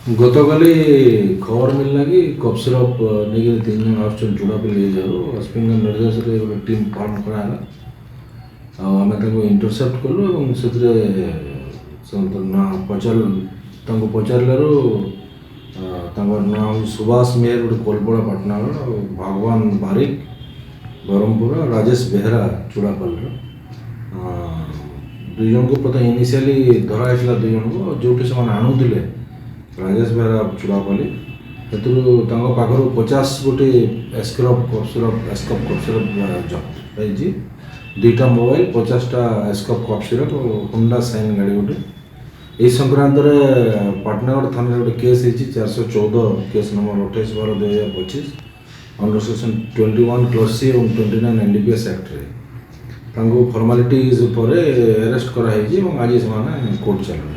ଗତକାଲି ଖବର ମିଳିଲା କି କପ୍ ସିରପ୍ ନେଇକି 3 ଜଣ ଆସୁଛନ୍ତି ଚୁଡ଼ାପଲ୍ଲୀ ଏରିଆରୁ ଏସ୍ପିଙ୍କ ନିର୍ଦ୍ଦେଶରେ ଗୋଟେ ଟିମ୍ ଫର୍ମ କରାହେଲା। ଆଉ ଆମେ ତାଙ୍କୁ ଇଣ୍ଟରସେପ୍ଟ କଲୁ ଏବଂ ସେଥିରେ ତାଙ୍କୁ ପଚାରିଲାରୁ ତାଙ୍କର ନାଁ ହେଉଛି ସୁବାସ ମେହେର ଗୋଟେ କୋଲପଡ଼ା ପାଟନାର, ଆଉ ଭଗବାନ ବାରିକ ବ୍ରହ୍ମପୁର, ରାଜେଶ ବେହେରା ଚୁଡ଼ାପଲ୍ଲୀର। ଦୁଇ ଜଣଙ୍କୁ ପ୍ରଥମେ ଇନିସିଆଲି ଧରା ହେଇଥିଲା, 2 ଜଣଙ୍କୁ ଯେଉଁଠି ସେମାନେ ଆଣୁଥିଲେ ରାଜେଶ ବେହେରା ଚୁଡ଼ାପଲ୍ଲୀ, ସେଥିରୁ ତାଙ୍କ ପାଖରୁ 50 ଗୋଟି ଏସ୍କପ୍ କପ୍ ସିରପ୍ ଜବତ ହେଇଛି। 2ଟା ମୋବାଇଲ, 50ଟା ଏସ୍କପ୍ କପ୍ ସିରପ୍ ଓ ହୁଣ୍ଡା ସାଇନ୍ ଗାଡ଼ି ଗୋଟେ। ଏହି ସଂକ୍ରାନ୍ତରେ ପାଟନାଗଡ଼ ଥାନାରେ ଗୋଟେ କେସ୍ ହେଇଛି, 414 case number 28/12/2025 under section 21(c) ଏବଂ 29 NDPS ଆକ୍ଟରେ ତାଙ୍କୁ ଫର୍ମାଲିଟିଜ୍ ଉପରେ ଆରେଷ୍ଟ କରାହେଇଛି ଏବଂ ଆଜି ସେମାନେ କୋର୍ଟ ଚାଲିବେ।